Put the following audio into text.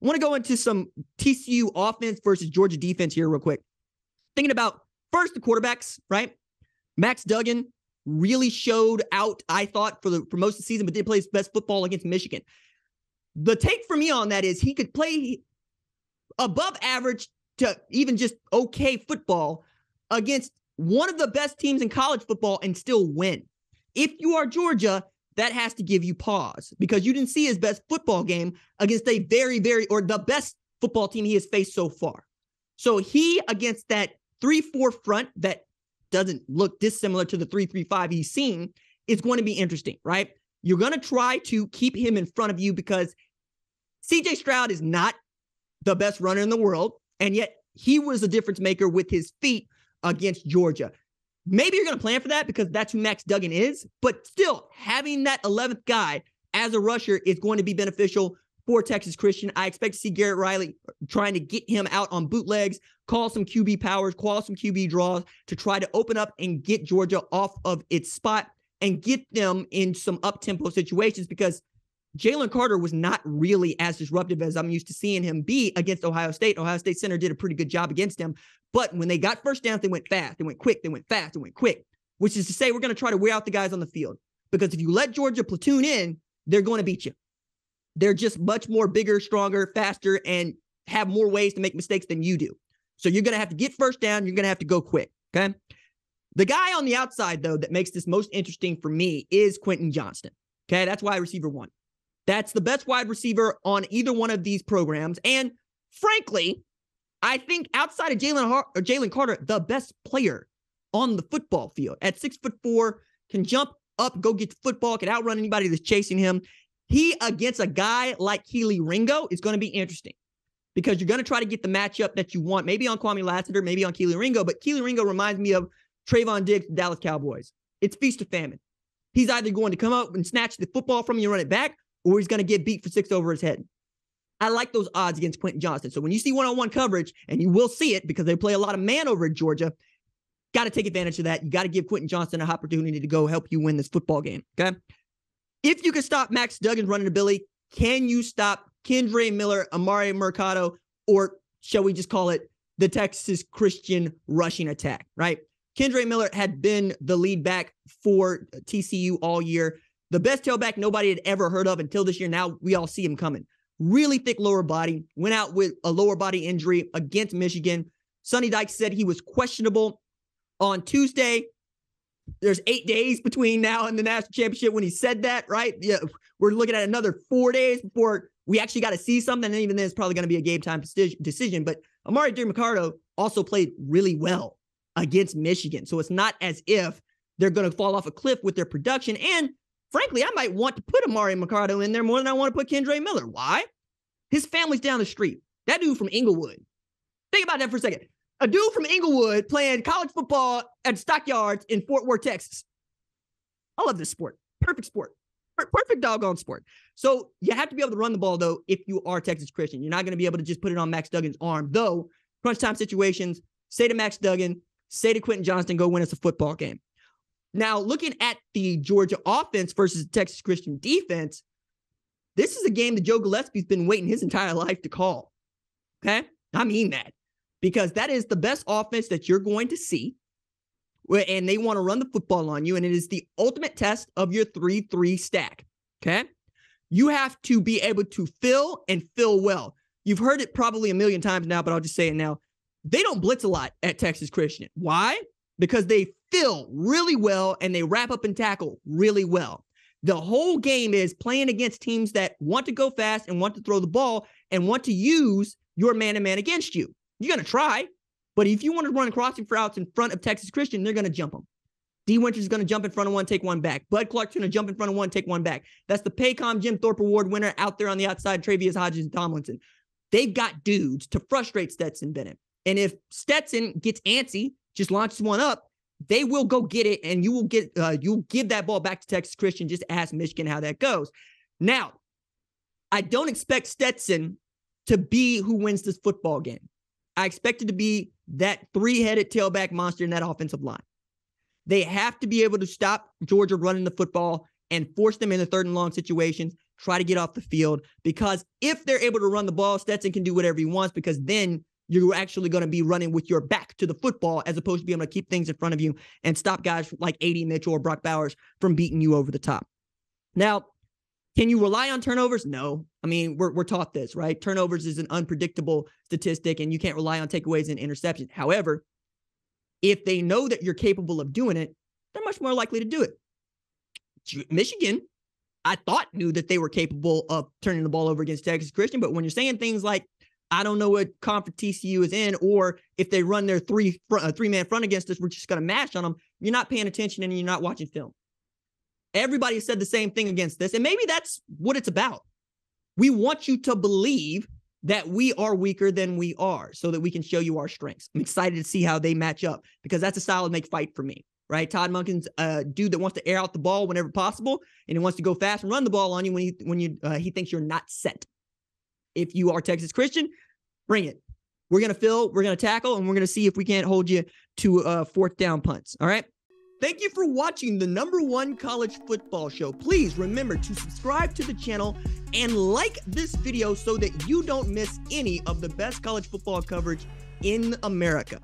I want to go into some TCU offense versus Georgia defense here real quick. Thinking about first the quarterbacks, right? Max Duggan really showed out, I thought, for most of the season, but did play his best football against Michigan. The take for me on that is he could play above average to even just okay football against one of the best teams in college football and still win. If you are Georgia, that has to give you pause because you didn't see his best football game against a or the best football team he has faced so far. So he, against that 3-4 front that doesn't look dissimilar to the 3-3-5 he's seen, is going to be interesting, right? You're going to try to keep him in front of you because CJ Stroud is not the best runner in the world, and yet he was a difference maker with his feet against Georgia. Maybe you're going to plan for that because that's who Max Duggan is, but still having that 11th guy as a rusher is going to be beneficial for Texas Christian. I expect to see Garrett Riley trying to get him out on bootlegs, call some QB powers, call some QB draws to try to open up and get Georgia off of its spot and get them in some up-tempo situations because Jalen Carter was not really as disruptive as I'm used to seeing him be against Ohio State. Ohio State center did a pretty good job against him. But when they got first downs, they went fast. They went quick. They went fast. They went quick, which is to say we're going to try to wear out the guys on the field. Because if you let Georgia platoon in, they're going to beat you. They're just much more bigger, stronger, faster, and have more ways to make mistakes than you do. So you're going to have to get first down. You're going to have to go quick, okay? The guy on the outside, though, that makes this most interesting for me is Quentin Johnston, okay? That's wide receiver 1. That's the best wide receiver on either one of these programs. And frankly, I think outside of Jalen Carter, the best player on the football field at 6'4", can jump up, go get the football, can outrun anybody that's chasing him. He against a guy like Kelee Ringo is going to be interesting because you're going to try to get the matchup that you want, maybe on Kwame Lassiter, maybe on Kelee Ringo, but Kelee Ringo reminds me of Trayvon Diggs, the Dallas Cowboys. It's feast or famine. He's either going to come up and snatch the football from you and run it back, or he's going to get beat for 6 over his head. I like those odds against Quentin Johnston. So when you see one-on-one coverage, and you will see it because they play a lot of man over at Georgia, got to take advantage of that. You got to give Quentin Johnston an opportunity to go help you win this football game, okay? If you can stop Max Duggan's running ability, can you stop Kendre Miller, Amari Mercado, or shall we just call it the Texas Christian rushing attack, right? Kendre Miller had been the lead back for TCU all year. The best tailback nobody had ever heard of until this year. Now we all see him coming. Really thick lower body. Went out with a lower body injury against Michigan. Sonny Dykes said he was questionable on Tuesday. There's 8 days between now and the national championship when he said that, right? Yeah, we're looking at another 4 days before we actually got to see something. And even then, it's probably going to be a game time decision. But Amari Mercado also played really well against Michigan. So it's not as if they're going to fall off a cliff with their production. And frankly, I might want to put Amari Mercado in there more than I want to put Kendre Miller. Why? His family's down the street. That dude from Inglewood. Think about that for a second. A dude from Inglewood playing college football at Stockyards in Fort Worth, Texas. I love this sport. Perfect sport. Perfect doggone sport. So you have to be able to run the ball, though, if you are Texas Christian. You're not going to be able to just put it on Max Duggan's arm. Though, crunch time situations, say to Max Duggan, say to Quentin Johnston, go win us a football game. Now, looking at the Georgia offense versus the Texas Christian defense, this is a game that Joe Gillespie's been waiting his entire life to call. Okay? I mean that. Because that is the best offense that you're going to see. And they want to run the football on you. And it is the ultimate test of your 3-3 stack. Okay? You have to be able to fill and fill well. You've heard it probably a million times now, but I'll just say it now. They don't blitz a lot at Texas Christian. Why? Because they fill really well and they wrap up and tackle really well. The whole game is playing against teams that want to go fast and want to throw the ball and want to use your man-to-man against you. You're going to try, but if you want to run crossing routes in front of Texas Christian, they're going to jump them. D. Winters is going to jump in front of one, take one back. Bud Clark's going to jump in front of one, take one back. That's the Paycom Jim Thorpe Award winner out there on the outside, Travius Hodges and Tomlinson. They've got dudes to frustrate Stetson Bennett. And if Stetson gets antsy, just launches one up, they will go get it, and you will you'll give that ball back to Texas Christian. Just ask Michigan how that goes. Now, I don't expect Stetson to be who wins this football game. I expect it to be that three-headed tailback monster in that offensive line. They have to be able to stop Georgia running the football and force them into third and long situations. try to get off the field, because if they're able to run the ball, Stetson can do whatever he wants, because then you're actually going to be running with your back to the football as opposed to being able to keep things in front of you and stop guys like A.D. Mitchell or Brock Bowers from beating you over the top. Now, can you rely on turnovers? No. I mean, we're taught this, right? Turnovers is an unpredictable statistic, and you can't rely on takeaways and interceptions. However, if they know that you're capable of doing it, they're much more likely to do it. Michigan, I thought, knew that they were capable of turning the ball over against Texas Christian, but when you're saying things like, I don't know what conference TCU is in, or if they run their three-man front against us, we're just going to mash on them, you're not paying attention and you're not watching film. Everybody said the same thing against this, and maybe that's what it's about. We want you to believe that we are weaker than we are so that we can show you our strengths. I'm excited to see how they match up, because that's a solid make fight for me, right? Todd Monken's a dude that wants to air out the ball whenever possible, and he wants to go fast and run the ball on you when he thinks you're not set. If you are Texas Christian, bring it. We're going to fill, we're going to tackle, and we're going to see if we can't hold you to fourth down punts. All right. Thank you for watching the #1 college football show. Please remember to subscribe to the channel and like this video so that you don't miss any of the best college football coverage in America.